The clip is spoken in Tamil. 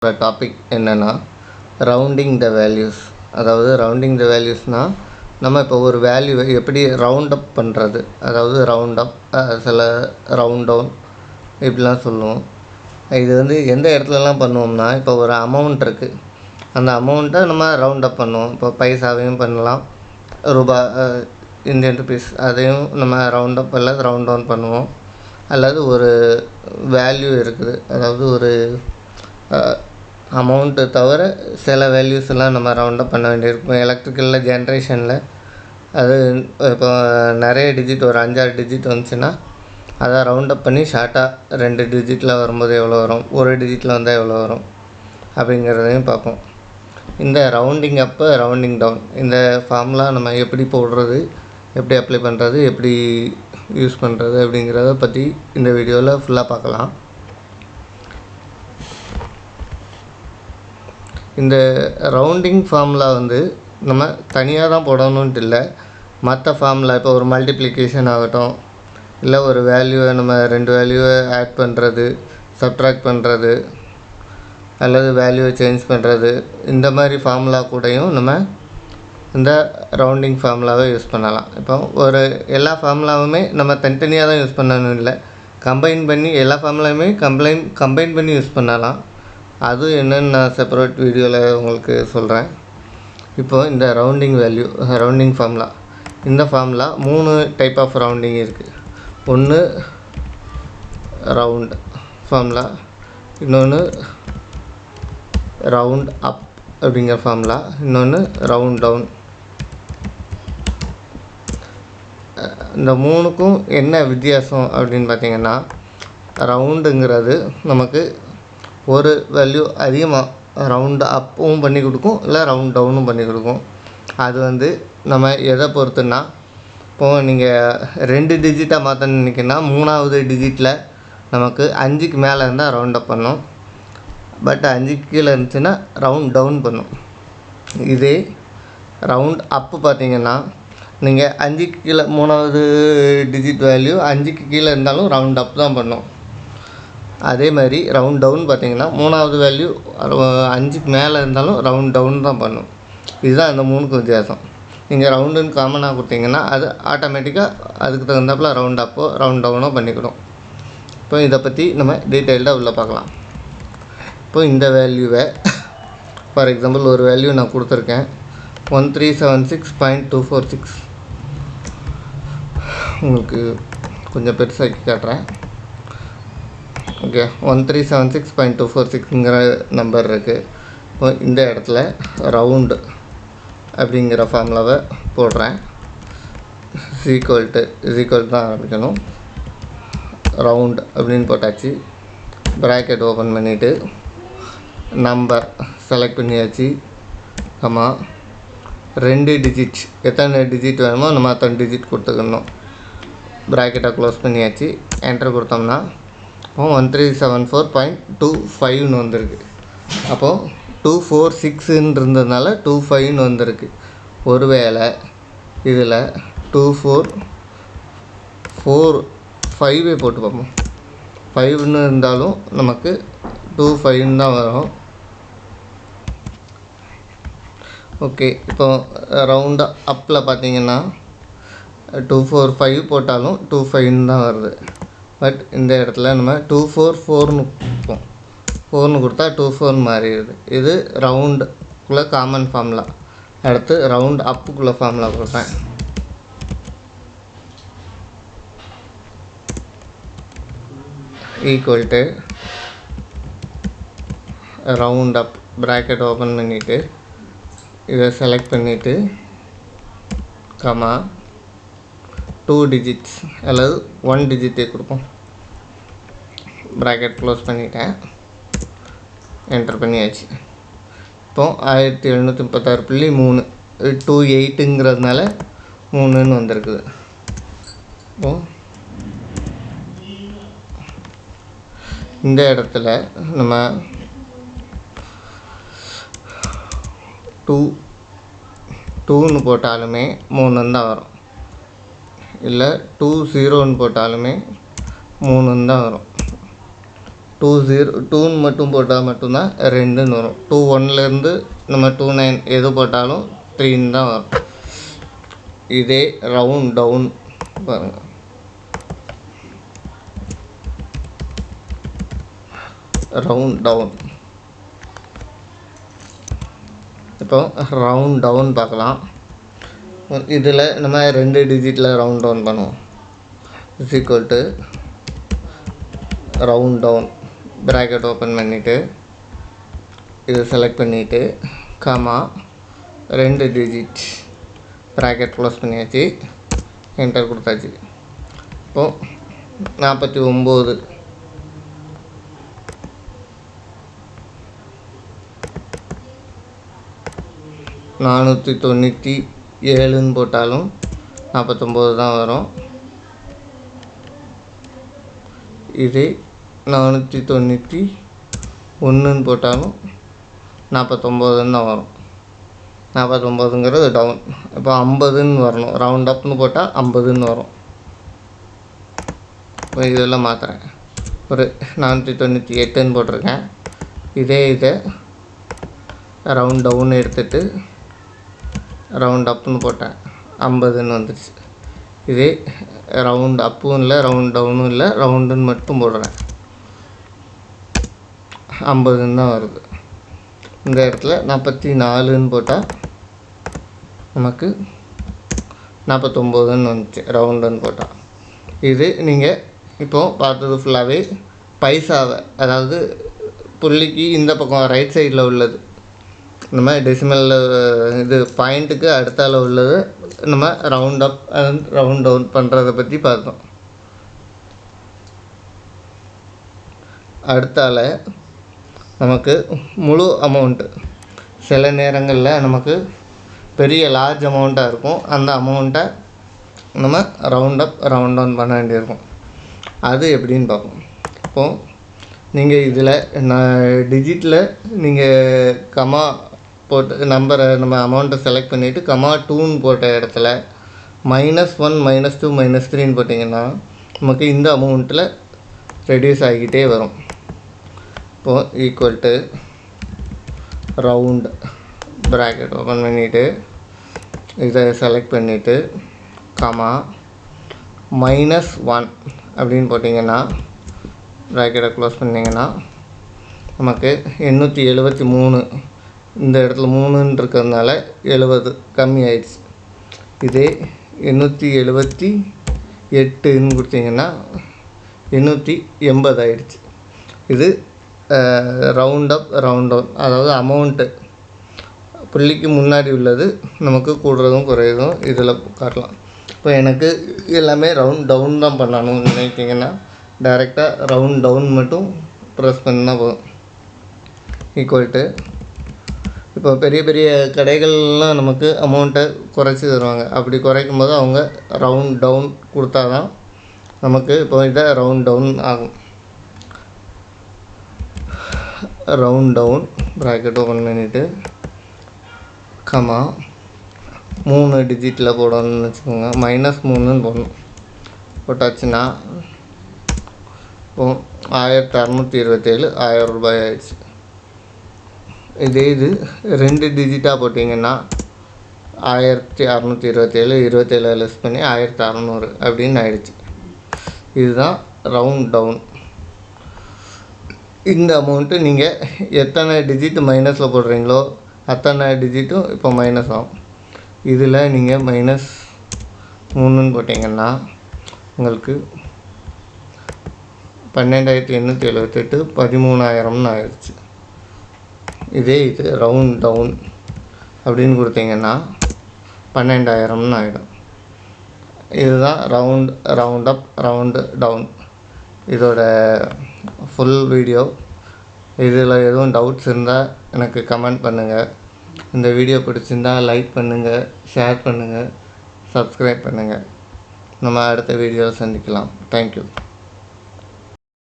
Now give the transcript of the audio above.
டாபிக் என்னென்னா ரவுண்டிங் த வேல்யூஸ். அதாவது ரவுண்டிங் த வேல்யூஸ்னால் நம்ம இப்போ ஒரு வேல்யூவை எப்படி ரவுண்ட் அப் பண்ணுறது, அதாவது ரவுண்ட் அப், சில ரவுண்ட் டவுன் இப்படிலாம் சொல்லுவோம். இது எந்த இடத்துலலாம் பண்ணுவோம்னா, இப்போ ஒரு அமௌண்ட் இருக்குது, அந்த அமௌண்ட்டை நம்ம ரவுண்ட் அப் பண்ணுவோம். இப்போ பைசாவையும் பண்ணலாம், ரூபாய், இந்தியன் ருபீஸ், அதையும் நம்ம ரவுண்ட் அப் அல்லது ரவுண்ட் டவுன் பண்ணுவோம். அல்லது ஒரு வேல்யூ இருக்குது, அதாவது ஒரு அமௌண்ட்டு தவிர சில வேல்யூஸ் எல்லாம் நம்ம ரவுண்ட் அப் பண்ண வேண்டியிருக்கும். எலக்ட்ரிக்கலில் ஜென்ரேஷனில் அது இப்போ நிறைய டிஜிட், ஒரு 5-6 டிஜிட் வந்துச்சுன்னா அதை ரவுண்ட் அப் பண்ணி ஷார்ட்டாக 2 டிஜிட்டில் வரும்போது எவ்வளோ வரும், ஒரு டிஜிட்டில் வந்தால் எவ்வளோ வரும் அப்படிங்கிறதையும் பார்ப்போம். இந்த ரவுண்டிங் அப்பு, ரவுண்டிங் டவுன், இந்த ஃபார்முலா நம்ம எப்படி போடுறது, எப்படி அப்ளை பண்ணுறது, எப்படி யூஸ் பண்ணுறது அப்படிங்கிறத பற்றி இந்த வீடியோவில் ஃபுல்லாக பார்க்கலாம். இந்த ரவுண்டிங் ஃபார்முலா நம்ம தனியாக தான் போடணுன்ட்டு இல்லை. மற்ற ஃபார்முலா இப்போ ஒரு மல்டிப்ளிகேஷன் ஆகட்டும், இல்லை ஒரு வேல்யூவை நம்ம 2 வேல்யூவை ஆட் பண்ணுறது, சப்ட்ராக்ட் பண்ணுறது, அல்லது வேல்யூவை சேஞ்ச் பண்ணுறது, இந்த மாதிரி ஃபார்முலா கூடயும் நம்ம இந்த ரவுண்டிங் ஃபார்முலாவை யூஸ் பண்ணலாம். இப்போ ஒரு எல்லா ஃபார்முலாவுமே நம்ம தனித்தனியாக தான் யூஸ் பண்ணணும் இல்லை, கம்பைன் பண்ணி எல்லா ஃபார்முலாவுமே கம்பைன் பண்ணி யூஸ் பண்ணலாம். அது என்னென்னு நான் செப்பரேட் வீடியோவில் உங்களுக்கு சொல்கிறேன். இப்போது இந்த ரவுண்டிங் வேல்யூ, ரவுண்டிங் ஃபார்முலா, இந்த ஃபார்முலா 3 டைப் ஆஃப் ரவுண்டிங் இருக்குது. ஒன்று ரவுண்ட் ஃபார்முலா, இன்னொன்று ரவுண்ட் அப் அப்படிங்கிற ஃபார்முலா, இன்னொன்று ரவுண்ட் டவுன். இந்த 3க்கும் என்ன வித்தியாசம் அப்படின்னு பார்த்திங்கன்னா, ரவுண்டுங்கிறது நமக்கு ஒரு வேல்யூ அதிகமாக ரவுண்ட் அப்பும் பண்ணி கொடுக்கும், இல்லை ரவுண்ட் டவுனும் பண்ணி கொடுக்கும். அது நம்ம எதை பொறுத்துன்னா, இப்போது நீங்கள் 2 டிஜிட்டாக மாற்ற நினைக்கின்னா 3வது டிஜிட்டில் நமக்கு 5க்கு மேலே இருந்தால் ரவுண்ட் அப் பண்ணும், பட் 5க்கு கீழே இருந்துச்சுன்னா ரவுண்ட் டவுன் பண்ணும். இதே ரவுண்ட் அப்பு பார்த்திங்கன்னா, நீங்கள் 5க்கு கீழே 3வது டிஜிட் வேல்யூ 5க்கு கீழே இருந்தாலும் ரவுண்ட் அப் தான் பண்ணும். அதே மாதிரி ரவுண்ட் டவுன் பார்த்திங்கன்னா 3வது வேல்யூ 5க்கு மேலே இருந்தாலும் ரவுண்ட் டவுன் தான் பண்ணும். இதுதான் அந்த 3க்கு வித்தியாசம். நீங்கள் ரவுண்டுன்னு காமனாக கொடுத்தீங்கன்னா அது ஆட்டோமேட்டிக்காக அதுக்கு தகுந்தாப்பில் ரவுண்ட் அப்போ ரவுண்ட் டவுனோ பண்ணிக்கிடும். இப்போ இதை பற்றி நம்ம டீட்டெயில்டாக உள்ளே பார்க்கலாம். இப்போ இந்த வேல்யூவை ஃபார் எக்ஸாம்பிள் ஒரு வேல்யூ நான் கொடுத்துருக்கேன், 1376.246. உங்களுக்கு கொஞ்சம் பெருசாக்கி காட்டுறேன். ஓகே, 1376.246ங்கிற நம்பர் இருக்குது. இப்போ இந்த இடத்துல ரவுண்டு அப்படிங்கிற ஃபார்முலாவை போடுறேன். ஈக்குவல் தான் ஆரம்பிக்கணும். ரவுண்ட் அப்படின்னு போட்டாச்சு, ப்ராக்கெட் ஓப்பன் பண்ணிவிட்டு நம்பர் செலக்ட் பண்ணியாச்சு, 2 டிஜிட், எத்தனை டிஜிட் வேணுமோ நம்ம அத்தனை டிஜிட் கொடுத்துக்கணும். ப்ராக்கெட்டை க்ளோஸ் பண்ணியாச்சு, என்டர் கொடுத்தோம்னா 1374.25 வந்திருக்கு. அப்போது 246 இருந்ததுனால 25 வந்திருக்கு. ஒருவேளை இதில் 245 போட்டு பார்ப்போம், 5ன்னு இருந்தாலும் நமக்கு 25 தான் வரும். ஓகே, இப்போ ரவுண்டு அப்பில் பார்த்திங்கன்னா 245 போட்டாலும் 25 தான் வருது. பட் இந்த இடத்துல நம்ம 244ன்னு கொடுப்போம், 4ன்னு கொடுத்தா 24 மாறிடுது. இது ரவுண்டுக்குள்ளே காமன் ஃபார்முலா. அடுத்து ரவுண்ட் அப்புக்குள்ளே ஃபார்முலா கொடுப்பேன். Equal to round up, bracket open பண்ணிவிட்டு இதை செலக்ட் பண்ணிவிட்டு 2 டிஜிட்ஸ் அல்லது 1 டிஜிட்டே கொடுப்போம். ப்ராக்கெட் க்ளோஸ் பண்ணிட்டேன், என்டர் பண்ணியாச்சு. இப்போது 1736.3 28ங்கிறதுனால 3ன்னு வந்திருக்குது. இப்போது இந்த இடத்துல நம்ம 2ன்னு போட்டாலுமே 3ன்னு தான் வரும், இல்லை 20ன்னு போட்டாலுமே 3ன்னு தான் வரும். 2ன்னு மட்டும் போட்டால் மட்டும்தான் 2ன்னு வரும். 21லேருந்து நம்ம 29 எது போட்டாலும் 3ன்னு தான் வரும். இதே ரவுண்ட் டவுன் பாருங்கள். ரவுண்ட் டவுன் இப்போ ரவுண்ட் டவுன் பார்க்கலாம். இதில் நம்ம 2 டிஜிட்டில் ரவுண்ட் டவுன் பண்ணுவோம். Is equal to round down bracket open பண்ணிவிட்டு இதை செலக்ட் பண்ணிவிட்டு கமா 2 டிஜிட் ப்ராக்கெட் க்ளோஸ் பண்ணியாச்சு, என்டர் கொடுத்தாச்சு. இப்போது 49 497ன்னு போட்டாலும் 49 தான் வரும். இதே 491ன்னு போட்டாலும் 49ன்னு தான் வரும். 49ங்கிறது டவுன். இப்போ 50ன்னு வரணும். ரவுண்ட் அப்னு போட்டால் 50ன்னு வரும். இப்போ இதெல்லாம் மாற்றுறேன். ஒரு 498ன்னு போட்டிருக்கேன். இதை ரவுண்ட் டவுன் எடுத்துகிட்டு ரவுண்ட் அப்புன்னு போட்டேன், 50ன்னு வந்துடுச்சு. இதே ரவுண்ட் அப்பும் இல்லை ரவுண்ட் டவுனும் இல்லை, ரவுண்டுன்னு மட்டும் போடுறேன், 50ன்னு தான் வருது. இந்த இடத்துல 44ன்னு போட்டால் நமக்கு 49ன்னு வந்துச்சு ரவுண்டுன்னு போட்டால். இது நீங்கள் இப்போது பார்த்தது ஃபுல்லாகவே பைசாவை, அதாவது புள்ளிக்கு இந்த பக்கம் ரைட் சைடில் உள்ளது நம்ம டெசிமலில் இது பாயிண்ட்டுக்கு அடுத்தால உள்ளது நம்ம round up and round down பண்ணுறதை பற்றி பார்த்தோம். அடுத்தால நமக்கு முழு அமௌண்ட்டு, சில நேரங்களில் நமக்கு பெரிய லார்ஜ் அமௌண்ட்டாக இருக்கும். அந்த அமௌண்ட்டை நம்ம ரவுண்ட் அப் ரவுண்ட் டவுன் பண்ண வேண்டியிருக்கும். அது எப்படின்னு பார்ப்போம். இப்போது நீங்கள் இதில் டிஜிட்டில் நீங்கள் கமா போட்டு நம்பரை நம்ம அமௌண்ட்டை செலக்ட் பண்ணிவிட்டு கமா 2ன்னு போட்ட இடத்துல -1 -2 -3ன்னு போட்டிங்கன்னா நமக்கு இந்த அமௌண்ட்டில் ரெடியூஸ் ஆகிக்கிட்டே வரும். இப்போது equal to round bracket open பண்ணிவிட்டு இதை செலக்ட் பண்ணிவிட்டு கமா -1 அப்படின்னு போட்டிங்கன்னா ப்ராக்கெட்டை க்ளோஸ் பண்ணிங்கன்னா நமக்கு 873, இந்த இடத்துல 3ன்னு இருக்கிறதுனால 70 கம்மி ஆயிடுச்சு. இதே 878ன்னு கொடுத்தீங்கன்னா 880 ஆயிடுச்சு. இது ரவுண்ட் அப் ரவுண்ட் டவுன், அதாவது அமௌண்ட்டு புள்ளிக்கு முன்னாடி உள்ளது நமக்கு கூடுறதும் குறையதும் இதில் காட்டலாம். இப்போ எனக்கு எல்லாமே ரவுண்ட் டவுன் தான் பண்ணணும்னு நினைக்கிங்கன்னா டைரெக்டாக ரவுண்ட் டவுன் மட்டும் ப்ரெஸ் பண்ணால் போதும். ஈக்குவல் டு இப்போ பெரிய பெரிய கடைகள்லாம் நமக்கு அமௌண்ட்டை குறைச்சி தருவாங்க. அப்படி குறைக்கும் போது அவங்க ரவுண்ட் டவுன் கொடுத்தா தான் நமக்கு இப்போ இதை ரவுண்ட் டவுன் ஆகும். ரவுண்ட் டவுன் ப்ராக்கெட் ஓப்பன் பண்ணிவிட்டு கமா 3 டிஜிட்டில் போடணும்னு வச்சுக்கோங்க, -3ன்னு போடணும். போட்டாச்சுன்னா இப்போ 1627 1000 ரூபாய் ஆயிடுச்சு. இதே இது 2 டிஜிட்டாக போட்டிங்கன்னா 1627 27 லெஸ் பண்ணி 1600 அப்படின்னு ஆயிடுச்சு. இதுதான் ரவுண்ட் டவுன். இந்த அமௌண்ட்டு நீங்கள் எத்தனை டிஜிட் மைனஸில் போடுறீங்களோ அத்தனை டிஜிட்டும் இப்போ மைனஸ் ஆகும். இதில் நீங்கள் -3ன்னு போட்டிங்கன்னா உங்களுக்கு 12878 13,000ன்னு ஆயிடுச்சு. இதே இது ரவுண்ட் டவுன் அப்படின்னு கொடுத்தீங்கன்னா 12,000ன்னு ஆகிடும். இதுதான் ரவுண்ட் அப் ரவுண்டு டவுன் இதோட ஃபுல் வீடியோ. இதில் எதுவும் டவுட்ஸ் இருந்தால் எனக்கு கமெண்ட் பண்ணுங்கள். இந்த வீடியோ பிடிச்சிருந்தால் லைக் பண்ணுங்கள், ஷேர் பண்ணுங்கள், சப்ஸ்கிரைப் பண்ணுங்கள். நம்ம அடுத்த வீடியோவில் சந்திக்கலாம். தேங்க்யூ.